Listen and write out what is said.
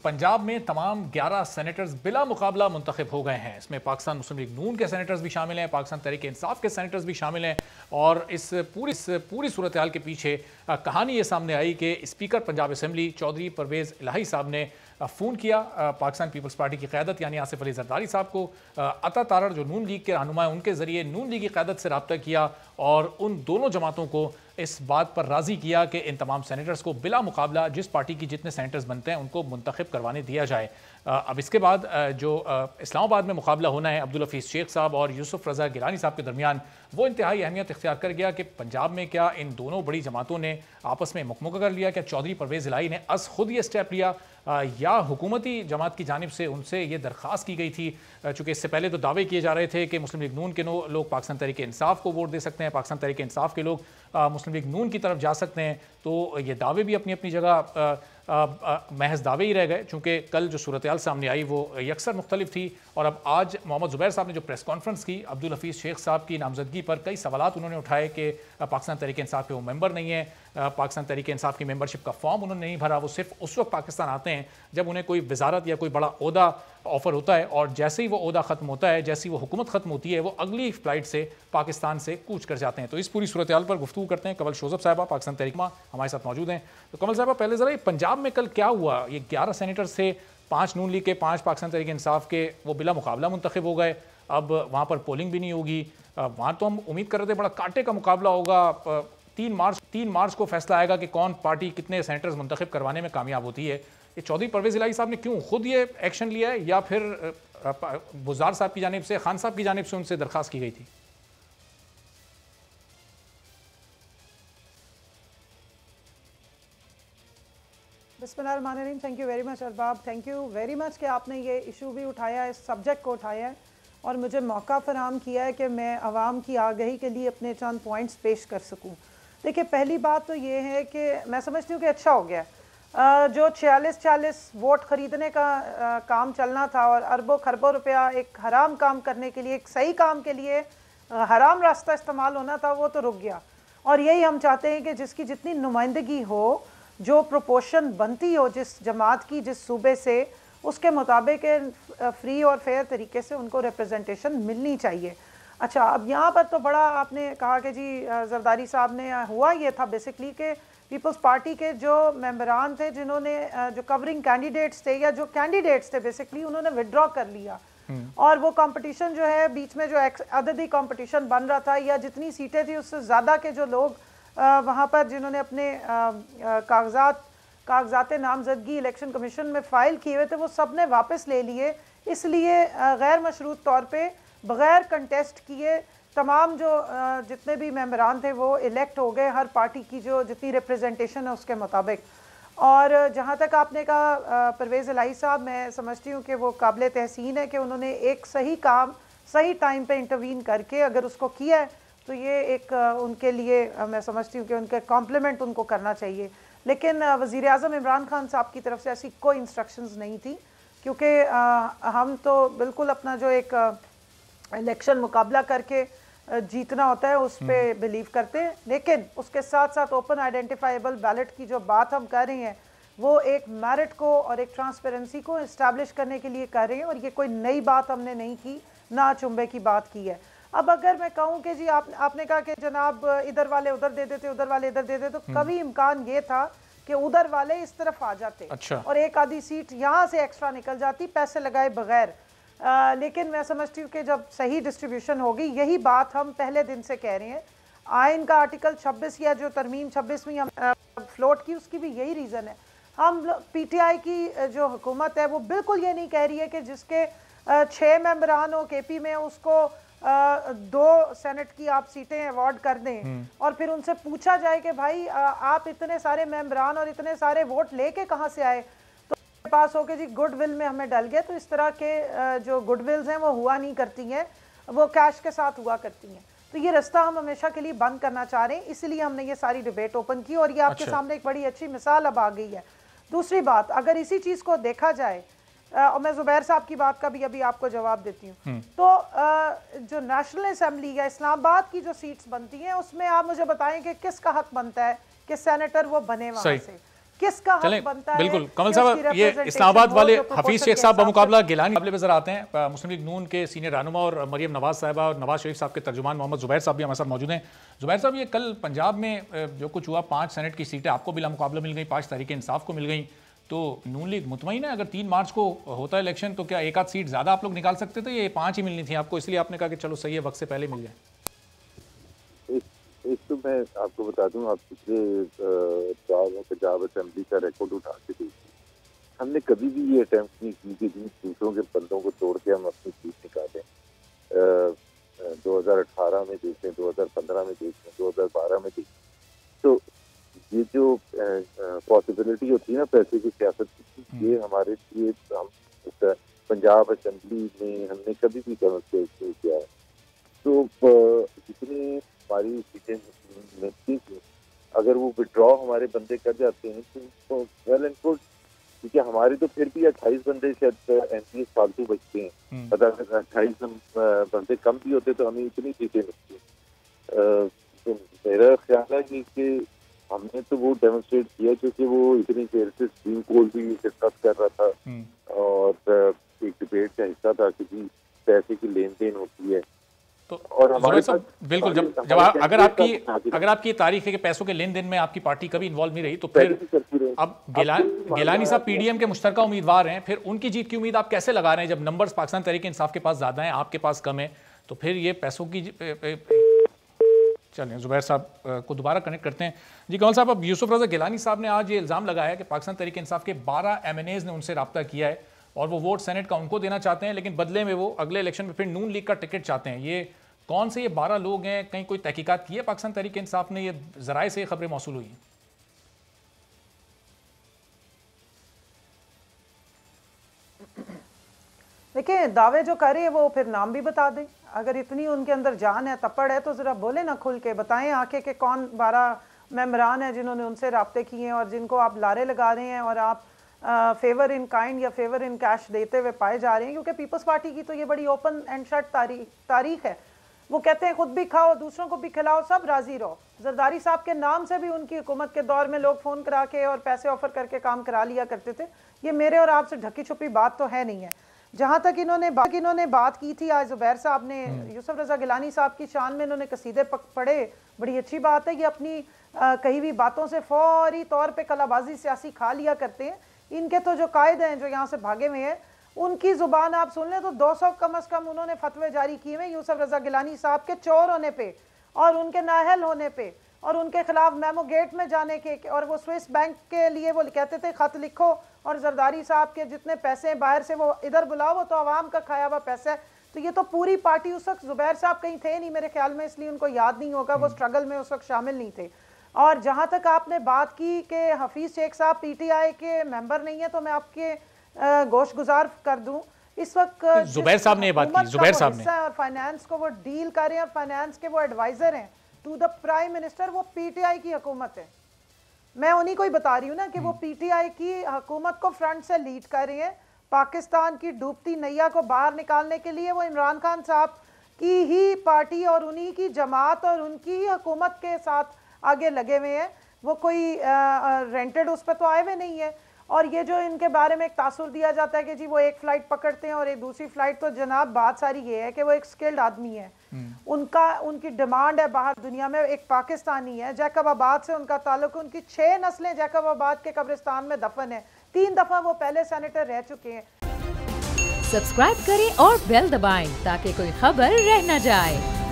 पंजाब में तमाम 11 सेनेटर्स बिला मुकाबला मुंतखब हो गए हैं। इसमें पाकिस्तान मुस्लिम लीग नून के सेनेटर्स भी शामिल हैं, पाकिस्तान तहरीक इंसाफ के सेनेटर्स भी शामिल हैं। और इस पूरी सूरत हाल के पीछे कहानी ये सामने आई कि स्पीकर पंजाब असम्बली चौधरी परवेज़ इलाही साहब ने फ़ोन किया पाकिस्तान पीपल्स पार्टी की क़यादत यानी आसिफ अली जरदारी साहब को। अता तारड़ जो नून लीग के रहनुमा उनके ज़रिए नून लीग की क़यादत से रब्ता किया और उन दोनों जमातों को इस बात पर राज़ी किया कि इन तमाम सेनेटर्स को बिला मुकाबला जिस पार्टी की जितने सेनेटर्स बनते हैं उनको मुंतखब करवाने दिया जाए। अब इसके बाद जो इस्लामाबाद में मुकाबला होना है अब्दुल हफीज़ शेख साहब और यूसुफ रज़ा गिलानी साहब के दरमियान, वो इंतहाई अहमियत इख्तियार कर गया कि पंजाब में क्या इन दोनों बड़ी जमातों ने आपस में मुकमुका कर लिया, क्या चौधरी परवेज़ इलाही ने खुद ये स्टेप लिया या हुकूमती जमात की जानिब से उनसे ये दरख्वास्त की गई थी। चूँकि इससे पहले तो दावे किए जा रहे थे कि मुस्लिम लीग नून के लोग पाकिस्तान तहरीक इंसाफ को वोट दे सकते हैं, पाकिस्तान तहरीक इंसाफ के लोग मुस्लिम लीग नून की तरफ जा सकते हैं। तो ये दावे भी अपनी अपनी जगह महज दावे ही रह गए, चूँकि कल जो सूरत हाल सामने आई वो यकसर मुख्तलिफ थी। और अब आज मोहम्मद ज़ुबैर साहब ने जो प्रेस कॉन्फ्रेंस की अब्दुल हफीज़ शेख साहब की नामजदगी पर कई सवालात उन्होंने उठाए कि पाकिस्तान तहरीक इंसाफ के वो मेंबर नहीं है, पाकिस्तान तहरीक इंसाफ की मेंबरशिप का फॉर्म उन्होंने नहीं भरा, वो सिर्फ उस वक्त पाकिस्तान आते हैं जब उन्हें कोई वजारत या कोई बड़ा ओहदा ऑफ़र होता है और जैसे ही वो ओहदा ख़त्म होता है, जैसी वो हुकूमत ख़त्म होती है, वो अगली फ़्लाइट से पाकिस्तान से कूच कर जाते हैं। तो इस पूरी सूरत हाल पर गुफ्तगू करते हैं। कमल शोज़ब साहिबा पाकिस्तान तहरीक हमारे साथ मौजूद हैं। तो कमल साहिबा, पहले ज़रा पंजाब में कल क्या हुआ? ये 11 सेनेटर्स थे, 5 नून लीग के, 5 पाकिस्तान तहरीक इंसाफ के, वो बिला मुकाबला मुंतखब हो गए। अब वहाँ पर पोलिंग भी नहीं होगी। वहाँ तो हम उम्मीद कर रहे थे बड़ा कांटे का मुकाबला होगा। 3 मार्च को फैसला आएगा कि कौन पार्टी कितने सेनेटर्स मुंतखब करवाने में कामयाब होती है। ये चौधरी परवेज़ इलाही साहब ने क्यों खुद ये एक्शन लिया है या फिर बुज़दार साहब की जानिब से, खान साहब की जानिब से उनसे दरख्वास्त की गई थी? बिस्मिल्लाहिर्रहमानिर्रहीम। Thank you very much Arbab, thank you very much कि आपने ये इशू भी उठाया है, इस सब्जेक्ट को उठाया है और मुझे मौका फराहम किया है कि मैं आवाम की आगाही के लिए अपने चंद पॉइंट्स पेश कर सकूँ। देखिए, पहली बात तो ये है कि मैं समझती हूँ कि अच्छा हो गया जो 46 वोट ख़रीदने का काम चलना था और अरबों खरबों रुपया एक हराम काम करने के लिए, एक सही काम के लिए हराम रास्ता इस्तेमाल होना था, वो तो रुक गया। और यही हम चाहते हैं कि जिसकी जितनी नुमाइंदगी हो, जो प्रोपोर्शन बनती हो जिस जमात की, जिस सूबे से, उसके मुताबिक फ्री और फेयर तरीके से उनको रिप्रेजेंटेशन मिलनी चाहिए। अच्छा, अब यहाँ पर तो बड़ा आपने कहा कि जी जरदारी साहब ने, हुआ ये था बेसिकली कि पीपल्स पार्टी के जो मेंबरान थे, जिन्होंने जो कवरिंग कैंडिडेट्स थे या जो कैंडिडेट्स थे बेसिकली, उन्होंने विड्रॉ कर लिया। और वो कंपटीशन जो है बीच में, जो अददी कंपटीशन बन रहा था या जितनी सीटें थी उससे ज़्यादा के जो लोग वहाँ पर जिन्होंने अपने कागजात नामजदगी इलेक्शन कमीशन में फ़ाइल किए हुए थे, वो सब ने वापस ले लिए। इसलिए गैर मशरूत तौर पे बग़ैर कंटेस्ट किए तमाम जो जितने भी मेंबरान थे वो इलेक्ट हो गए, हर पार्टी की जो जितनी रिप्रेजेंटेशन है उसके मुताबिक। और जहाँ तक आपने कहा परवेज़ इलाही साहब, मैं समझती हूँ कि वो काबिल तहसीन है कि उन्होंने एक सही काम सही टाइम पे इंटरवीन करके अगर उसको किया है तो ये एक उनके लिए मैं समझती हूँ कि उनके कॉम्प्लीमेंट उनको करना चाहिए। लेकिन वज़ीर आज़म इमरान खान साहब की तरफ से ऐसी कोई इंस्ट्रक्शंस नहीं थी, क्योंकि हम तो बिल्कुल अपना जो एक इलेक्शन मुकाबला करके जीतना होता है उस पर बिलीव करते हैं। लेकिन उसके साथ साथ ओपन आइडेंटिफाइबल बैलेट की जो बात हम कर रहे हैं वो एक मेरिट को और एक ट्रांसपेरेंसी को इस्टेब्लिश करने के लिए कर रहे हैं, और ये कोई नई बात हमने नहीं की, ना चुंबे की बात की है। अब अगर मैं कहूँ कि जी आपने कहा कि जनाब इधर वाले उधर दे देते, उधर वाले इधर दे देते, तो कभी इम्कान ये था कि उधर वाले इस तरफ आ जाते। अच्छा। और एक आधी सीट यहाँ से एक्स्ट्रा निकल जाती पैसे लगाए बगैर। लेकिन मैं समझती हूँ कि जब सही डिस्ट्रीब्यूशन होगी, यही बात हम पहले दिन से कह रहे हैं। आइन का आर्टिकल 26 या जो तरमीम 26वीं हम फ्लोट की, उसकी भी यही रीज़न है। हम PTI की जो हुकूमत है वो बिल्कुल ये नहीं कह रही है कि जिसके 6 मेंबरान हो KP में उसको 2 सेनेट की आप सीटें अवार्ड कर दें और फिर उनसे पूछा जाए कि भाई आप इतने सारे मेंबरान और इतने सारे वोट लेके कहाँ से आए, तो पास हो के जी गुडविल में हमें डल गए। तो इस तरह के जो गुडविल्स हैं वो हुआ नहीं करती हैं, वो कैश के साथ हुआ करती हैं। तो ये रास्ता हम हमेशा के लिए बंद करना चाह रहे हैं, इसलिए हमने ये सारी डिबेट ओपन की और ये आपके सामने एक बड़ी अच्छी मिसाल अब आ गई है। दूसरी बात, अगर इसी चीज़ को देखा जाए, और मैं ज़ुबैर साहब की बात का भी अभी आपको जवाब देती हूँ, तो जो नेशनल असेंबली या इस्लामाबाद की जो सीट्स बनती हैं उसमें आप मुझे बताएं कि किसका हक बनता है कि सेनेटर वो बने वहाँ से। किसका हक बनता है। बिल्कुल कमल साहब, ये इस्लामाबाद वाले हफीज शेख साहब बमुकाबला गिलानी मुकाबले पर जरा आते हैं। मुस्लिम लीग नून के सीनियर रहनुमा और मरियम नवाज साहिबा और नवाज शरीफ साहब के तर्जुमान मोहम्मद जुबैर साहब भी हमारे साथ मौजूद हैं। जुबैर साहब, ये कल पंजाब में जो कुछ हुआ, 5 सेनेट की सीटें आपको बिला मुकाबला मिल गई, 5 तहरीक इंसाफ को मिल गई, तो नून लीग मुतमईन है? अगर 3 मार्च को होता है इलेक्शन तो क्या एक आध सीट ज़्यादा आप लोग निकाल सकते थे? ये 5 ही मिलनी थी आपको, इसलिए आपने कहा कि चलो सही है, वक्त से पहले मिल जाए? एक तो मैं आपको बता दूं, आप पिछले पंजाब असेंबली का रिकॉर्ड उठा के देखिए, हमने कभी भी ये अटेम्प्ट नहीं की कि जिन दूसरों के बंदों को तोड़ के हम अपनी सीट निकालें। 2018 में देखें, 2015 में देखें, 2012 में देखें, तो ये जो पॉसिबिलिटी होती है ना पैसे की सियासत की, ये हमारे लिए हम पंजाब असेंबली में हमने कभी भी डेमोन्स्ट्रेट नहीं किया है। तो जितनी हमारी सीटें मिलती थी, अगर वो विड्रॉ हमारे बंदे कर जाते हैं तो वेल एंड गुड, क्योंकि हमारे तो फिर भी 28 बंदे शायद एमपी फालतू बचते हैं। अगर 28 बंदे कम भी होते तो हमें इतनी सीटें मिलती। तो मेरा ख्याल है कि हमने तो वो डेमोन्स्ट्रेट किया, क्योंकि वो इतनी देर से सुप्रीम कोर्ट भी डिस्कस कर रहा था और एक डिबेट का हिस्सा था कि जी पैसे की लेन देन होती है। तो और हमारे साथ बिल्कुल जब अगर आपकी तारीख है कि पैसों के लेन देन में आपकी पार्टी कभी इन्वॉल्व नहीं रही, तो फिर अब गिलानी साहब पीडीएम के मुश्तरका उम्मीदवार हैं, फिर उनकी जीत की उम्मीद आप कैसे लगा रहे हैं जब नंबर्स पाकिस्तान तहरीक इंसाफ के पास ज़्यादा हैं, आपके पास कम है? तो फिर ये पैसों की चलें, जुबैर साहब को दोबारा कनेक्ट करते हैं। जी कमल साहब, अब यूसुफ रज़ा गिलानी साहब ने आज ये इल्ज़ाम लगाया है कि पाकिस्तान तहरीक इंसाफ के 12 MNAs ने उनसे रब्ता किया है और वो वोट सेनेट का उनको देना चाहते हैं, लेकिन बदले में वो अगले इलेक्शन में फिर नून लीग का टिकट चाहते हैं। ये कौन से ये 12 लोग हैं? कहीं कोई तहकीकात की है पाकिस्तान तहरीक इंसाफ ने? ये जराए से खबरें मौसूल हुई हैं। देखिए, दावे जो कर रहे हैं वो फिर नाम भी बता दें। अगर इतनी उनके अंदर जान है, तपड़ है, तो ज़रा बोले ना, खुल के बताएं आके कि कौन 12 मेंबरान हैं जिन्होंने उनसे राब्ते किए हैं और जिनको आप लारे लगा रहे हैं और आप फेवर इन काइंड या फेवर इन कैश देते हुए पाए जा रहे हैं। क्योंकि पीपल्स पार्टी की तो ये बड़ी ओपन एंड शट तारीख है। वो कहते हैं खुद भी खाओ, दूसरों को भी खिलाओ, सब राजी रहो। जरदारी साहब के नाम से भी उनकी हुकूमत के दौर में लोग फ़ोन करा के और पैसे ऑफर करके काम करा लिया करते थे। ये मेरे और आपसे ढकी छुपी बात तो है नहीं है। जहाँ तक इन्होंने बात की थी आज जुबैर साहब ने, यूसुफ रज़ा गिलानी साहब की शान में इन्होंने कसीदे पढ़े, बड़ी अच्छी बात है। ये अपनी कही हुई बातों से फौरी तौर पे कलाबाजी सियासी खा लिया करते हैं। इनके तो जो कायद हैं जो यहाँ से भागे हुए हैं, उनकी ज़ुबान आप सुन लें तो 200 कम अज़ कम उन्होंने फतवे जारी किए हुए यूसुफ रज़ा गिलानी साहब के चोर होने पे और उनके नाहल होने पे और उनके खिलाफ मेमो गेट में जाने के, और वो स्विस बैंक के लिए वो कहते थे खत लिखो और जरदारी साहब के जितने पैसे हैं बाहर से वो इधर बुलाओ, वो तो आवाम का खाया हुआ पैसा है। तो ये तो पूरी पार्टी, उस वक्त जुबैर साहब कहीं थे नहीं मेरे ख्याल में, इसलिए उनको याद नहीं होगा, वो स्ट्रगल में उस वक्त शामिल नहीं थे। और जहाँ तक आपने बात की कि हफीज़ शेख साहब PTI के मेंबर नहीं है, तो मैं आपके गोश गुजार कर दूं, इस वक्त जुबैर साहब ने ये बात की, जुबैर साहब ने, और फाइनेंस को वो डील कर रहे हैं, फाइनेंस के वो एडवाइजर हैं टू द प्राइम मिनिस्टर, वो PTI की हुकूमत है। मैं उन्हीं को ही बता रही हूँ ना कि वो PTI की हुकूमत को फ्रंट से लीड कर रही है। पाकिस्तान की डूबती नैया को बाहर निकालने के लिए वो इमरान खान साहब की ही पार्टी और उन्हीं की जमात और उनकी ही हुकूमत के साथ आगे लगे हुए हैं। वो कोई रेंटेड उस पर तो आए हुए नहीं है। और ये जो इनके बारे में एक तासुर दिया जाता है कि जी वो एक फ़्लाइट पकड़ते हैं और एक दूसरी फ़्लाइट, तो जनाब बात सारी ये है कि वो एक स्किल्ड आदमी है। उनकी डिमांड है बाहर दुनिया में, एक पाकिस्तानी है, जैकबाबाद से उनका ताल्लुक, उनकी 6 नस्लें जैकबाबाद के कब्रिस्तान में दफन है, 3 दफ़ा वो पहले सेनेटर रह चुके हैं। सब्सक्राइब करें और बेल दबाएं ताकि कोई खबर रह न जाए।